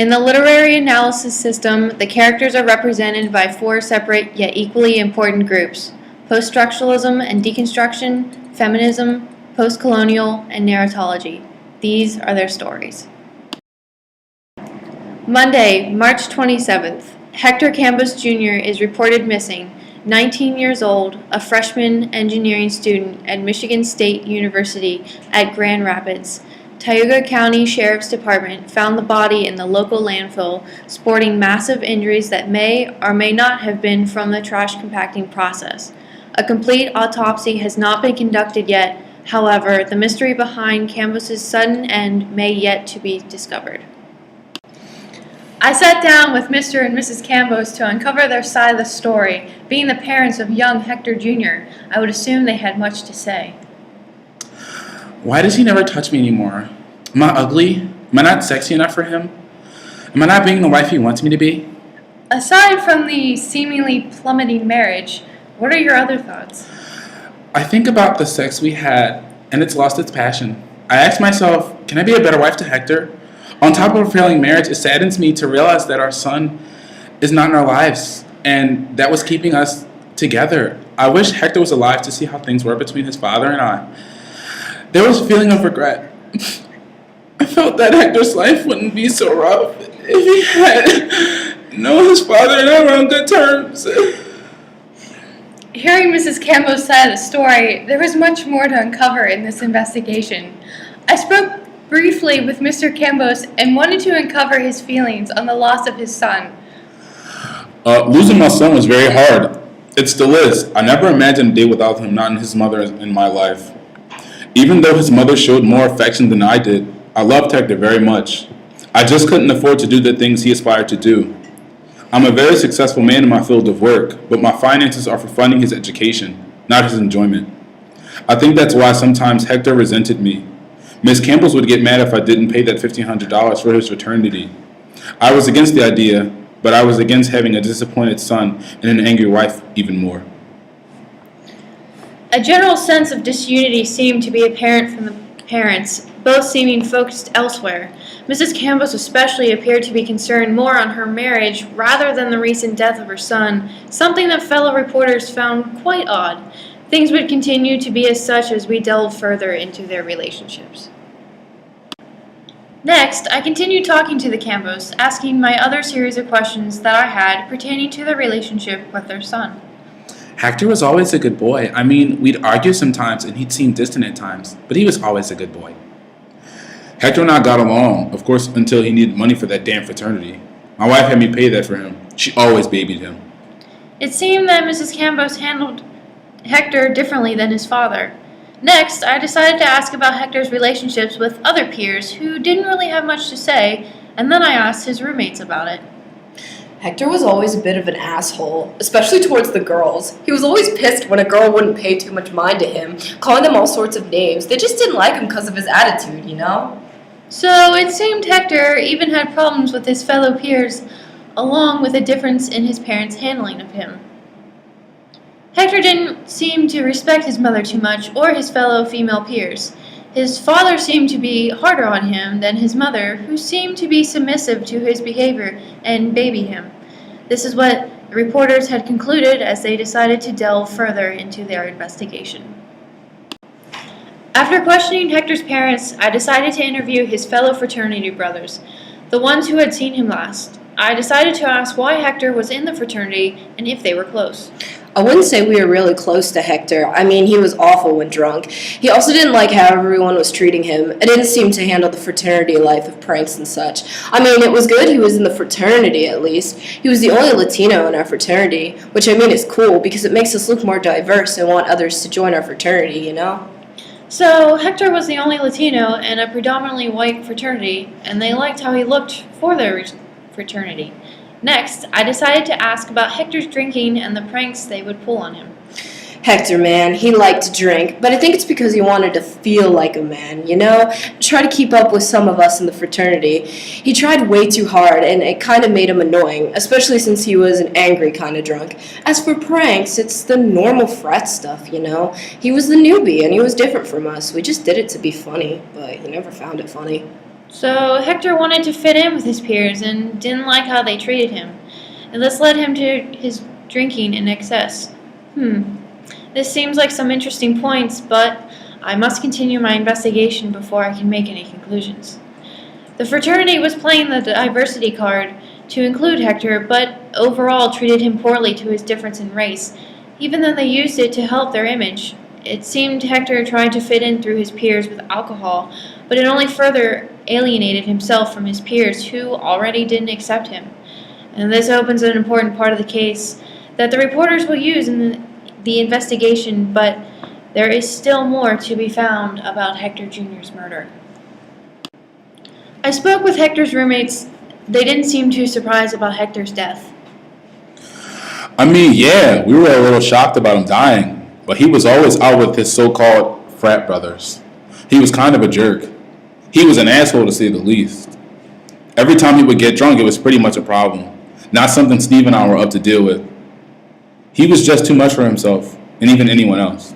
In the literary analysis system, the characters are represented by four separate yet equally important groups: post-structuralism and deconstruction, feminism, post-colonial, and narratology. These are their stories. Monday, March 27th. Hector Campos Jr. is reported missing, 19 years old, a freshman engineering student at Michigan State University at Grand Rapids. Tioga County Sheriff's Department found the body in the local landfill, sporting massive injuries that may or may not have been from the trash compacting process. A complete autopsy has not been conducted yet. However, the mystery behind Campos' sudden end may yet to be discovered. I sat down with Mr. and Mrs. Campos to uncover their side of the story. Being the parents of young Hector Jr., I would assume they had much to say. Why does he never touch me anymore? Am I ugly? Am I not sexy enough for him? Am I not being the wife he wants me to be? Aside from the seemingly plummeting marriage, what are your other thoughts? I think about the sex we had, and it's lost its passion. I ask myself, can I be a better wife to Hector? On top of a failing marriage, it saddens me to realize that our son is not in our lives, and that was keeping us together. I wish Hector was alive to see how things were between his father and I. There was a feeling of regret. I felt that Hector's life wouldn't be so rough if he had known his father and I were on good terms. Hearing Mrs. Campbell's side of the story, there was much more to uncover in this investigation. I spoke briefly with Mr. Campos and wanted to uncover his feelings on the loss of his son. Losing my son was very hard. It still is. I never imagined a day without him not in his mother in my life. Even though his mother showed more affection than I did, I loved Hector very much. I just couldn't afford to do the things he aspired to do. I'm a very successful man in my field of work, but my finances are for funding his education, not his enjoyment. I think that's why sometimes Hector resented me. Miss Campbell's would get mad if I didn't pay that $1,500 for his fraternity. I was against the idea, but I was against having a disappointed son and an angry wife even more. A general sense of disunity seemed to be apparent from the parents, both seeming focused elsewhere. Mrs. Campos especially appeared to be concerned more on her marriage rather than the recent death of her son, something that fellow reporters found quite odd. Things would continue to be as such as we delved further into their relationships. Next, I continued talking to the Campos, asking my other series of questions that I had pertaining to their relationship with their son. Hector was always a good boy. I mean, we'd argue sometimes and he'd seem distant at times, but he was always a good boy. Hector and I got along, of course, until he needed money for that damn fraternity. My wife had me pay that for him. She always babied him. It seemed that Mrs. Campos handled Hector differently than his father. Next, I decided to ask about Hector's relationships with other peers who didn't really have much to say, and then I asked his roommates about it. Hector was always a bit of an asshole, especially towards the girls. He was always pissed when a girl wouldn't pay too much mind to him, calling them all sorts of names. They just didn't like him because of his attitude, you know? So it seemed Hector even had problems with his fellow peers, along with a difference in his parents' handling of him. Hector didn't seem to respect his mother too much or his fellow female peers. His father seemed to be harder on him than his mother, who seemed to be submissive to his behavior and baby him. This is what the reporters had concluded as they decided to delve further into their investigation. After questioning Hector's parents, I decided to interview his fellow fraternity brothers, the ones who had seen him last. I decided to ask why Hector was in the fraternity and if they were close. I wouldn't say we were really close to Hector. I mean, he was awful when drunk. He also didn't like how everyone was treating him. It didn't seem to handle the fraternity life of pranks and such. I mean, it was good he was in the fraternity, at least. He was the only Latino in our fraternity, which I mean is cool because it makes us look more diverse and want others to join our fraternity, you know? So, Hector was the only Latino in a predominantly white fraternity, and they liked how he looked for their fraternity. Next, I decided to ask about Hector's drinking and the pranks they would pull on him. Hector, man, he liked to drink, but I think it's because he wanted to feel like a man, you know? Try to keep up with some of us in the fraternity. He tried way too hard, and it kind of made him annoying, especially since he was an angry kind of drunk. As for pranks, it's the normal frat stuff, you know? He was the newbie, and he was different from us. We just did it to be funny, but he never found it funny. So Hector wanted to fit in with his peers and didn't like how they treated him. And this led him to his drinking in excess. This seems like some interesting points, but I must continue my investigation before I can make any conclusions. The fraternity was playing the diversity card to include Hector, but overall treated him poorly to his difference in race, even though they used it to help their image. It seemed Hector tried to fit in through his peers with alcohol, but it only further alienated himself from his peers who already didn't accept him. And this opens an important part of the case that the reporters will use in the investigation, but there is still more to be found about Hector Jr.'s murder. I spoke with Hector's roommates. They didn't seem too surprised about Hector's death. I mean, yeah, we were a little shocked about him dying, but he was always out with his so-called frat brothers. He was kind of a jerk. He was an asshole to say the least. Every time he would get drunk, it was pretty much a problem. Not something Steve and I were up to deal with. He was just too much for himself, and even anyone else.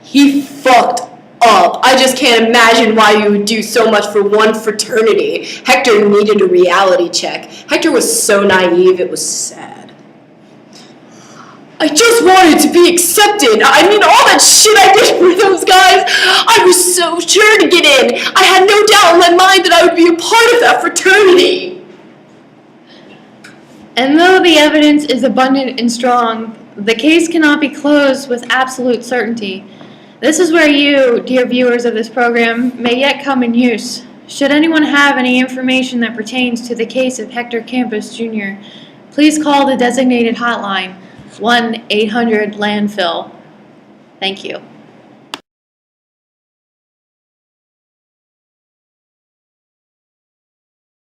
He fucked up. I just can't imagine why you would do so much for one fraternity. Hector needed a reality check. Hector was so naive, it was sad. I just wanted to be accepted. I mean, all that shit I did for those guys, I was so sure to get in. I had no doubt in my mind that I would be a part of that fraternity. And though the evidence is abundant and strong, the case cannot be closed with absolute certainty. This is where you, dear viewers of this program, may yet come in use. Should anyone have any information that pertains to the case of Hector Campos Jr., please call the designated hotline, 1-800-LANDFILL. Thank you.